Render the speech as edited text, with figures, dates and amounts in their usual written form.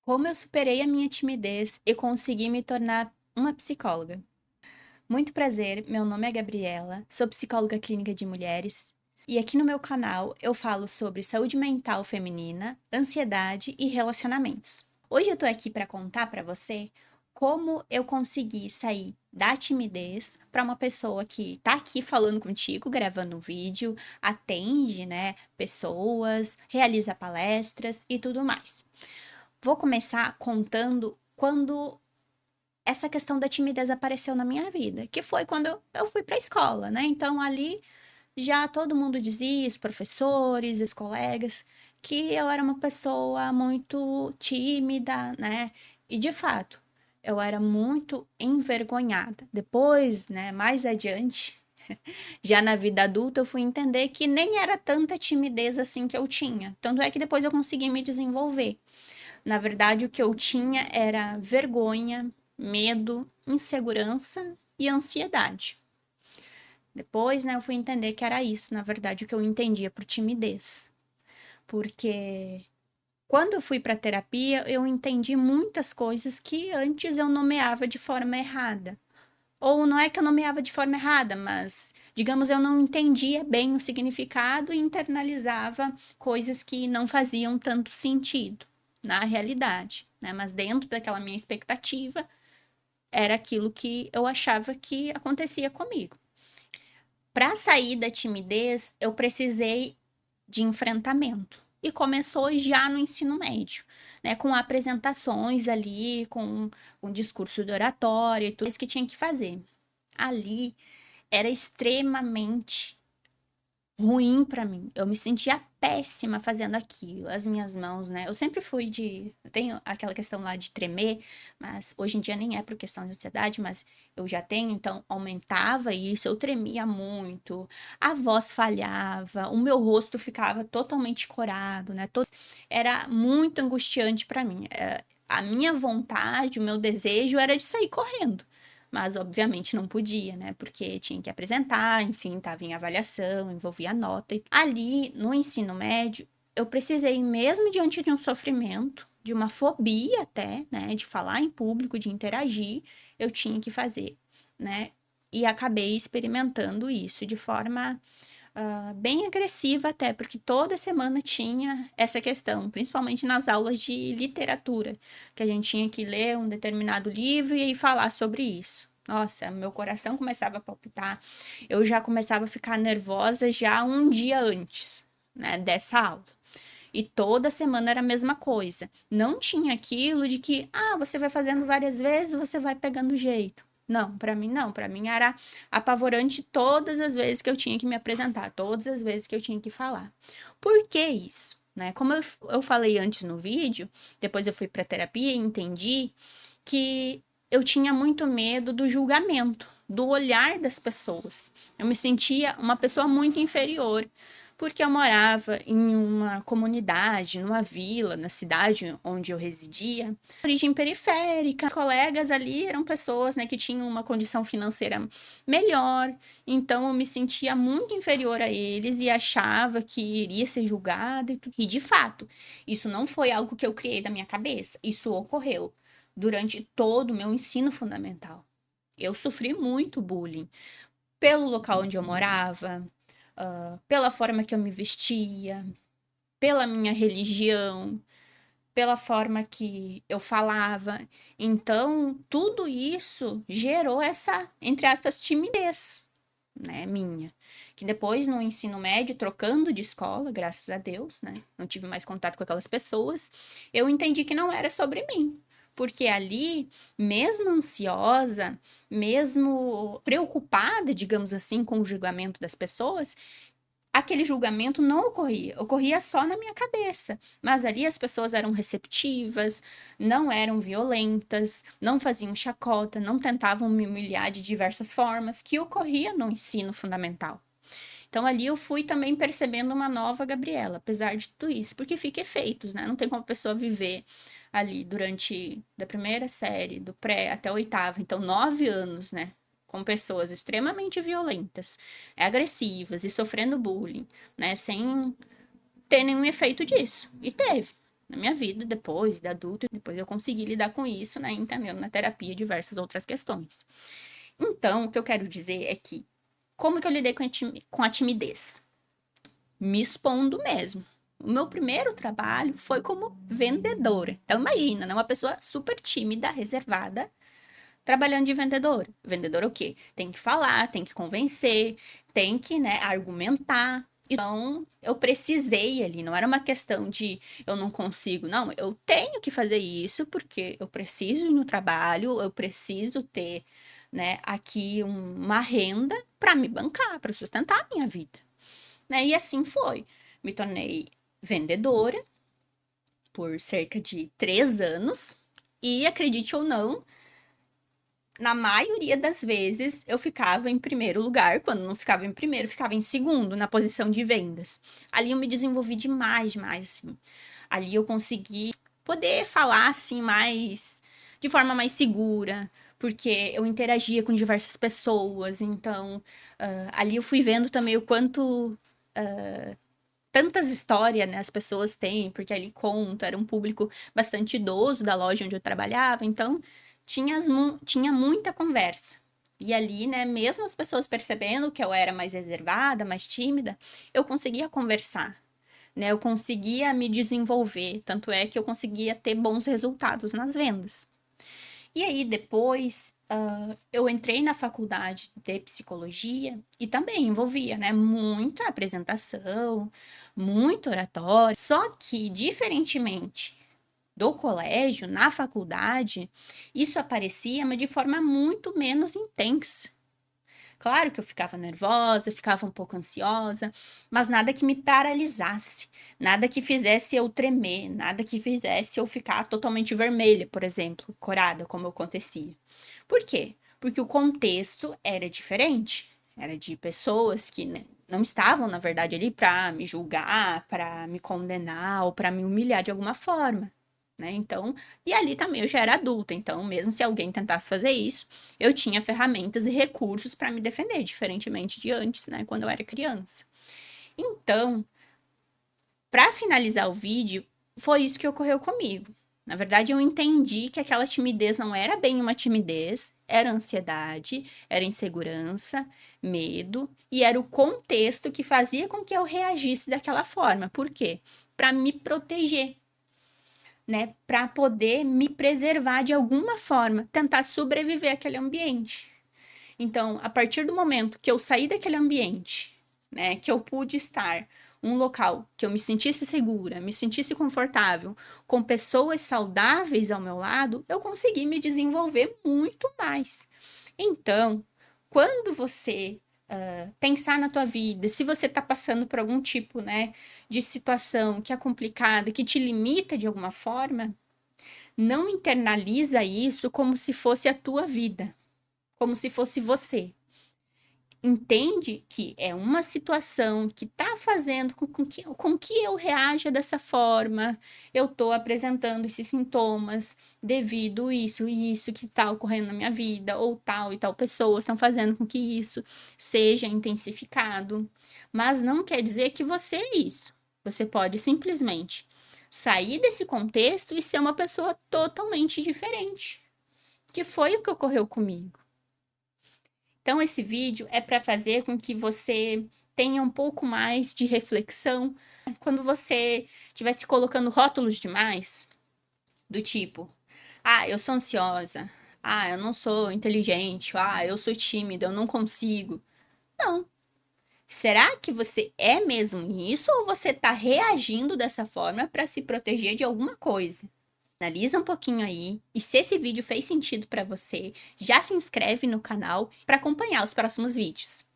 Como eu superei a minha timidez e consegui me tornar uma psicóloga. Muito prazer, meu nome é Gabriela, sou psicóloga clínica de mulheres e aqui no meu canal eu falo sobre saúde mental feminina, ansiedade e relacionamentos. Hoje eu tô aqui para contar para você como eu consegui sair da timidez para uma pessoa que tá aqui falando contigo, gravando um vídeo, atende, né, pessoas, realiza palestras e tudo mais. Vou começar contando quando essa questão da timidez apareceu na minha vida, que foi quando eu fui para a escola, né? Então ali já todo mundo dizia, os professores, os colegas, que eu era uma pessoa muito tímida, né? E de fato, eu era muito envergonhada. Depois, né, mais adiante, já na vida adulta, eu fui entender que nem era tanta timidez assim que eu tinha. Tanto é que depois eu consegui me desenvolver. Na verdade, o que eu tinha era vergonha, medo, insegurança e ansiedade. Depois, né, eu fui entender que era isso, na verdade, o que eu entendia por timidez. Porque quando eu fui para terapia, eu entendi muitas coisas que antes eu nomeava de forma errada. Ou não é que eu nomeava de forma errada, mas, digamos, eu não entendia bem o significado e internalizava coisas que não faziam tanto sentido na realidade, né? Mas dentro daquela minha expectativa, era aquilo que eu achava que acontecia comigo. Para sair da timidez, eu precisei de enfrentamento. E começou já no ensino médio, né? Com apresentações ali, com um discurso de oratória e tudo isso que tinha que fazer. Ali era extremamente ruim pra mim. Eu me sentia péssima fazendo aquilo, as minhas mãos, né? Eu sempre fui de. Eu tenho aquela questão lá de tremer, mas hoje em dia nem é por questão de ansiedade, mas eu já tenho, então aumentava isso, eu tremia muito, a voz falhava, o meu rosto ficava totalmente corado, né? Era muito angustiante pra mim. A minha vontade, o meu desejo era de sair correndo. Mas, obviamente, não podia, né? Porque tinha que apresentar, enfim, estava em avaliação, envolvia nota. Ali, no ensino médio, eu precisei, mesmo diante de um sofrimento, de uma fobia até, né? De falar em público, de interagir, eu tinha que fazer, né? E acabei experimentando isso de forma bem agressiva até, porque toda semana tinha essa questão, principalmente nas aulas de literatura, que a gente tinha que ler um determinado livro e aí falar sobre isso. Nossa, meu coração começava a palpitar, eu já começava a ficar nervosa já um dia antes, né, dessa aula. E toda semana era a mesma coisa. Não tinha aquilo de que, você vai fazendo várias vezes, você vai pegando jeito. Não, para mim não. Para mim era apavorante todas as vezes que eu tinha que me apresentar, todas as vezes que eu tinha que falar. Por que isso? Né? Como eu falei antes no vídeo, depois eu fui para terapia e entendi que eu tinha muito medo do julgamento, do olhar das pessoas. Eu me sentia uma pessoa muito inferior porque eu morava em uma comunidade, numa vila, na cidade onde eu residia, origem periférica. Os colegas ali eram pessoas, né, que tinham uma condição financeira melhor, então eu me sentia muito inferior a eles e achava que iria ser julgada e tudo. E de fato, isso não foi algo que eu criei da minha cabeça, isso ocorreu durante todo o meu ensino fundamental. Eu sofri muito bullying pelo local onde eu morava, pela forma que eu me vestia, pela minha religião, pela forma que eu falava. Então, tudo isso gerou essa, entre aspas, timidez, né, minha. Que depois, no ensino médio, trocando de escola, graças a Deus, né, não tive mais contato com aquelas pessoas, eu entendi que não era sobre mim. Porque ali, mesmo ansiosa, mesmo preocupada, digamos assim, com o julgamento das pessoas, aquele julgamento não ocorria, ocorria só na minha cabeça. Mas ali as pessoas eram receptivas, não eram violentas, não faziam chacota, não tentavam me humilhar de diversas formas, que ocorria no ensino fundamental. Então ali eu fui também percebendo uma nova Gabriela, apesar de tudo isso, porque fica efeitos, né? Não tem como a pessoa viver ali durante da primeira série, do pré até a oitava, então 9 anos, né? Com pessoas extremamente violentas, agressivas e sofrendo bullying, né? Sem ter nenhum efeito disso. E teve. na minha vida, depois de adulto, depois eu consegui lidar com isso, né, entendendo na terapia diversas outras questões. Então, o que eu quero dizer é que, como que eu lidei com a timidez? Me expondo mesmo. O meu primeiro trabalho foi como vendedora. Então, imagina, né, uma pessoa super tímida, reservada, trabalhando de vendedora. Vendedora o quê? Tem que falar, tem que convencer, tem que, né, argumentar. Então, eu precisei ali, não era uma questão de eu não consigo, não, eu tenho que fazer isso porque eu preciso ir no trabalho, eu preciso ter, né, aqui uma renda para me bancar, para sustentar a minha vida, né? E assim foi. Me tornei vendedora por cerca de 3 anos e, acredite ou não, na maioria das vezes eu ficava em primeiro lugar, quando não ficava em primeiro, ficava em segundo na posição de vendas. Ali eu me desenvolvi demais, demais, assim. Ali eu consegui poder falar assim mais de forma mais segura, porque eu interagia com diversas pessoas, então ali eu fui vendo também o quanto tantas histórias, né, as pessoas têm, porque ali conta, era um público bastante idoso da loja onde eu trabalhava, então tinha muita conversa. E ali, né, mesmo as pessoas percebendo que eu era mais reservada, mais tímida, eu conseguia conversar, né, eu conseguia me desenvolver, tanto é que eu conseguia ter bons resultados nas vendas. E aí, depois, eu entrei na faculdade de psicologia e também envolvia, né, muita apresentação, muito oratório. Só que, diferentemente do colégio, na faculdade, isso aparecia, mas de forma muito menos intensa. Claro que eu ficava nervosa, ficava um pouco ansiosa, mas nada que me paralisasse, nada que fizesse eu tremer, nada que fizesse eu ficar totalmente vermelha, por exemplo, corada, como acontecia. Por quê? Porque o contexto era diferente. Era de pessoas que, né, não estavam, na verdade, ali para me julgar, para me condenar ou para me humilhar de alguma forma. Né? Então, e ali também eu já era adulta, então, mesmo se alguém tentasse fazer isso, eu tinha ferramentas e recursos para me defender, diferentemente de antes, né, quando eu era criança. Então, para finalizar o vídeo, foi isso que ocorreu comigo. Na verdade, eu entendi que aquela timidez não era bem uma timidez, era ansiedade, era insegurança, medo, e era o contexto que fazia com que eu reagisse daquela forma. Por quê? Para me proteger, né, para poder me preservar de alguma forma, tentar sobreviver àquele ambiente. Então, a partir do momento que eu saí daquele ambiente, né, que eu pude estar um local que eu me sentisse segura, me sentisse confortável, com pessoas saudáveis ao meu lado, eu consegui me desenvolver muito mais. Então, quando você pensar na tua vida, se você está passando por algum tipo, né, de situação que é complicada, que te limita de alguma forma, não internaliza isso como se fosse a tua vida, como se fosse você. Entende que é uma situação que está fazendo com que eu reaja dessa forma, eu estou apresentando esses sintomas devido a isso e isso que está ocorrendo na minha vida, ou tal e tal pessoas estão fazendo com que isso seja intensificado. Mas não quer dizer que você é isso. Você pode simplesmente sair desse contexto e ser uma pessoa totalmente diferente, que foi o que ocorreu comigo. Então, esse vídeo é para fazer com que você tenha um pouco mais de reflexão quando você estiver se colocando rótulos demais, do tipo, ah, eu sou ansiosa, ah, eu não sou inteligente, ah, eu sou tímida, eu não consigo. Não. Será que você é mesmo isso ou você está reagindo dessa forma para se proteger de alguma coisa? Analisa um pouquinho aí e se esse vídeo fez sentido para você, já se inscreve no canal para acompanhar os próximos vídeos.